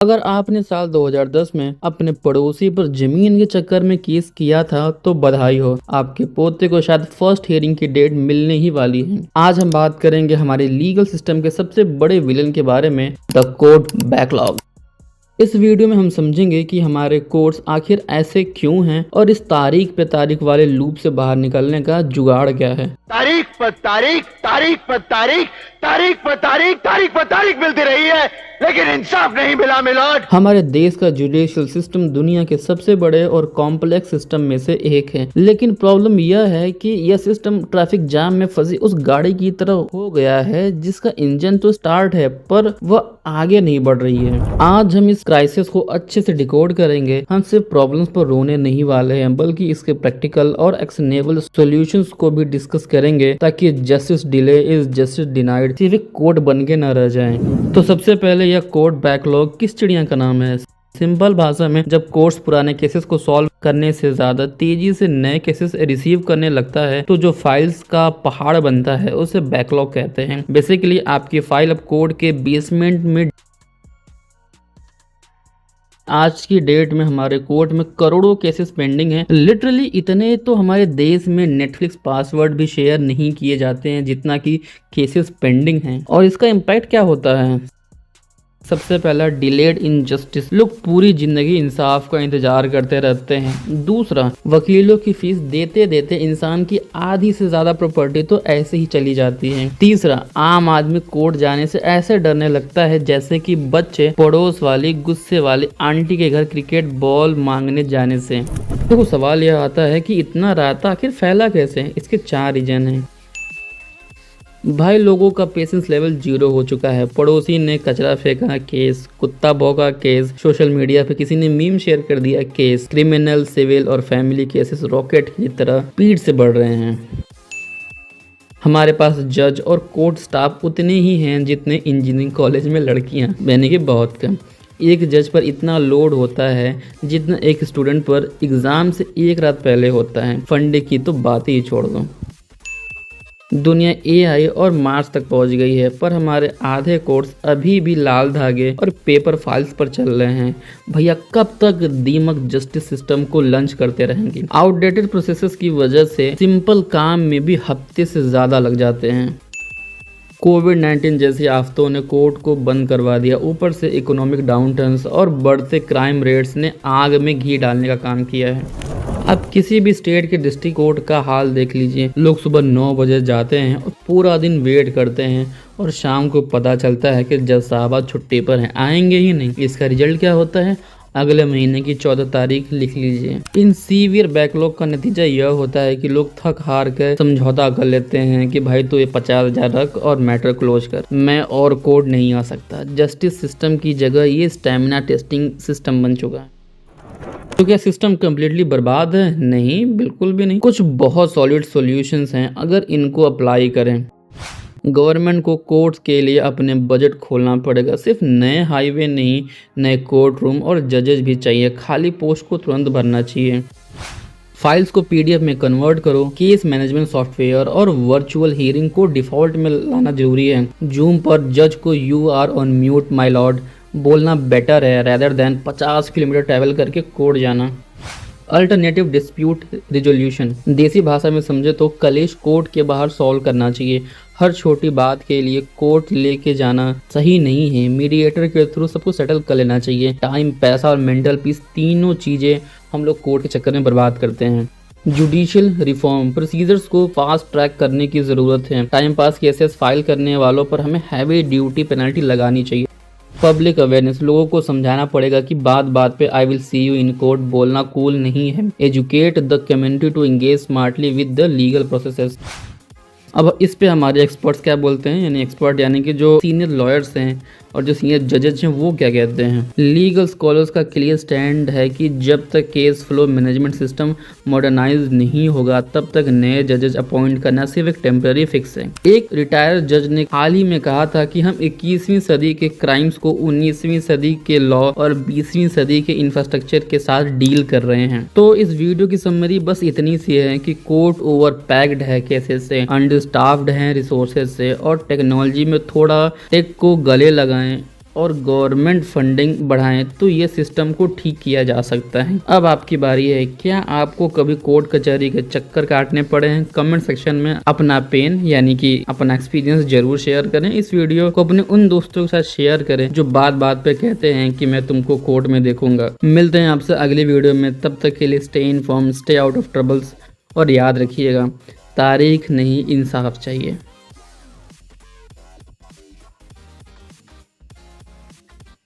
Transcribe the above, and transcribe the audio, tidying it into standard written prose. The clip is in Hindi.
अगर आपने साल 2010 में अपने पड़ोसी पर जमीन के चक्कर में केस किया था तो बधाई हो, आपके पोते को शायद फर्स्ट हियरिंग की डेट मिलने ही वाली है। आज हम बात करेंगे हमारे लीगल सिस्टम के सबसे बड़े विलन के बारे में, द कोर्ट बैकलॉग। इस वीडियो में हम समझेंगे कि हमारे कोर्ट्स आखिर ऐसे क्यों हैं और इस तारीख पे तारीख वाले लूप से बाहर निकलने का जुगाड़ क्या है। तारीख पर तारीख, तारीख पर तारीख, तारीख पर तारीख, तारीख पर तारीख मिलती रही है, लेकिन इंसाफ नहीं मिला मिलोड। हमारे देश का जुडिशियल सिस्टम दुनिया के सबसे बड़े और कॉम्प्लेक्स सिस्टम में से एक है, लेकिन प्रॉब्लम यह है कि यह सिस्टम ट्रैफिक जाम में फंसी उस गाड़ी की तरह हो गया है जिसका इंजन तो स्टार्ट है पर वह आगे नहीं बढ़ रही है। आज हम इस क्राइसिस को अच्छे से डिकोड करेंगे। हम सिर्फ प्रॉब्लम्स पर रोने नहीं वाले हैं, बल्कि इसके प्रैक्टिकल और एक्शनेबल सॉल्यूशंस को भी डिस्कस करेंगे, ताकि justice delay is justice denied सिर्फ एक कोड बन के न रह जाए। तो सबसे पहले यह कोर्ट बैकलॉग किस चिड़िया का नाम है। सिंपल भाषा में, जब कोर्ट्स पुराने केसेस को सॉल्व करने से ज्यादा तेजी से नए केसेस रिसीव करने लगता है तो जो फाइल्स का पहाड़ बनता है उसे बैकलॉग कहते हैं। बेसिकली आपकी फाइल अब कोर्ट के बेसमेंट में। आज की डेट में हमारे कोर्ट में करोड़ों केसेस पेंडिंग हैं। लिटरली इतने तो हमारे देश में नेटफ्लिक्स पासवर्ड भी शेयर नहीं किए जाते हैं जितना कि केसेस पेंडिंग हैं। और इसका इम्पैक्ट क्या होता है। सबसे पहला, डिलेड इनजस्टिस। लोग पूरी जिंदगी इंसाफ का इंतजार करते रहते हैं। दूसरा, वकीलों की फीस देते देते इंसान की आधी से ज्यादा प्रॉपर्टी तो ऐसे ही चली जाती है। तीसरा, आम आदमी कोर्ट जाने से ऐसे डरने लगता है जैसे कि बच्चे पड़ोस वाली गुस्से वाली आंटी के घर क्रिकेट बॉल मांगने जाने से। तो सवाल यह आता है कि इतना रायता आखिर फैला कैसे। इसके 4 रीजन हैं। भाई, लोगों का पेशेंस लेवल 0 हो चुका है। पड़ोसी ने कचरा फेंका केस, कुत्ता भौंका केस, सोशल मीडिया पे किसी ने मीम शेयर कर दिया केस। क्रिमिनल, सिविल और फैमिली केसेस रॉकेट की तरह स्पीड से बढ़ रहे हैं। हमारे पास जज और कोर्ट स्टाफ उतने ही हैं जितने इंजीनियरिंग कॉलेज में लड़कियां, यानी कि बहुत कम। एक जज पर इतना लोड होता है जितना एक स्टूडेंट पर एग्जाम से एक रात पहले होता है। फंडे की तो बात ही छोड़ दो। दुनिया AI और मार्स तक पहुंच गई है, पर हमारे आधे कोर्स अभी भी लाल धागे और पेपर फाइल्स पर चल रहे हैं। भैया, कब तक दीमक जस्टिस सिस्टम को लंच करते रहेंगे। आउटडेटेड प्रोसेसेस की वजह से सिंपल काम में भी हफ्ते से ज्यादा लग जाते हैं। कोविड-19 जैसी आफतों ने कोर्ट को बंद करवा दिया। ऊपर से इकोनॉमिक डाउनटर्न्स और बढ़ते क्राइम रेट्स ने आग में घी डालने का काम किया है। अब किसी भी स्टेट के डिस्ट्रिक्ट कोर्ट का हाल देख लीजिए। लोग सुबह 9 बजे जाते हैं और पूरा दिन वेट करते हैं और शाम को पता चलता है कि जज साहब छुट्टी पर हैं, आएंगे ही नहीं। इसका रिजल्ट क्या होता है, अगले महीने की 14 तारीख लिख लीजिए। इन सीवियर बैकलॉग का नतीजा यह होता है कि लोग थक हार कर समझौता कर लेते हैं कि भाई तो ये 50,000 रख और मैटर क्लोज कर, मैं और कोर्ट नहीं आ सकता। जस्टिस सिस्टम की जगह ये स्टेमिना टेस्टिंग सिस्टम बन चुका है। तो क्या सिस्टम कम्प्लीटली बर्बाद है? नहीं, बिल्कुल भी नहीं। कुछ बहुत सॉलिड सॉल्यूशंस हैं अगर इनको अप्लाई करें। गवर्नमेंट को कोर्ट्स के लिए अपने बजट खोलना पड़ेगा। सिर्फ नए हाईवे नहीं, नए कोर्ट रूम और जजेस भी चाहिए। खाली पोस्ट को तुरंत भरना चाहिए। फाइल्स को PDF में कन्वर्ट करो। केस मैनेजमेंट सॉफ्टवेयर और वर्चुअल हियरिंग को डिफॉल्ट में लाना जरूरी है। जूम पर जज को "you are on mute my lord" बोलना बेटर है रेदर देन 50 किलोमीटर ट्रैवल करके कोर्ट जाना। अल्टरनेटिव डिस्प्यूट रिजोल्यूशन, देसी भाषा में समझे तो कलेश कोर्ट के बाहर सॉल्व करना चाहिए। हर छोटी बात के लिए कोर्ट लेके जाना सही नहीं है। मीडिएटर के थ्रू सबको सेटल कर लेना चाहिए। टाइम, पैसा और मेंटल पीस, तीनों चीजें हम लोग कोर्ट के चक्कर में बर्बाद करते हैं। जुडिशियल रिफॉर्म, प्रोसीजर्स को फास्ट ट्रैक करने की जरूरत है। टाइम पास केसेस फाइल करने वालों पर हमें हैवी ड्यूटी पेनल्टी लगानी चाहिए। पब्लिक अवेयरनेस, लोगों को समझाना पड़ेगा कि बात बात पे "I will see you in court" बोलना कूल नहीं है। Educate the community to engage smartly with the legal processes. अब इस पे हमारे एक्सपर्ट्स क्या बोलते हैं, यानी एक्सपर्ट यानी कि जो सीनियर लॉयर्स हैं और जो सीनियर जजेस हैं वो क्या कहते हैं। लीगल स्कॉलर्स का क्लियर स्टैंड है कि जब तक cash flow management system modernise नहीं होगा तब तक नए जजेस अपॉइंट करना सिर्फ एक टेम्पररी फिक्स है। एक रिटायर्ड जज ने हाल ही में कहा था कि हम 21वीं सदी के क्राइम्स को 19वीं सदी के लॉ और 20वीं सदी के इंफ्रास्ट्रक्चर के साथ डील कर रहे हैं। तो इस वीडियो की समरी बस इतनी सी है कि कोर्ट ओवर पैक्ड है केसेस से, अंडर स्टाफ्ड हैं रिसोर्सेज से, और टेक्नोलॉजी में थोड़ा टेक को गले लगाएं और गवर्नमेंट फंडिंग बढ़ाएं तो ये सिस्टम को ठीक किया जा सकता है। अब आपकी बारी है, क्या आपको कभी कोर्ट कचहरी के चक्कर काटने पड़े हैं? कमेंट सेक्शन में अपना पेन यानी कि अपना एक्सपीरियंस जरूर शेयर करें। इस वीडियो को अपने उन दोस्तों के साथ शेयर करें जो बात बात पे कहते हैं कि मैं तुमको कोर्ट में देखूंगा। मिलते हैं आपसे अगली वीडियो में, तब तक के लिए stay inform, stay out of troubles और याद रखिएगा, तारीख नहीं इंसाफ चाहिए।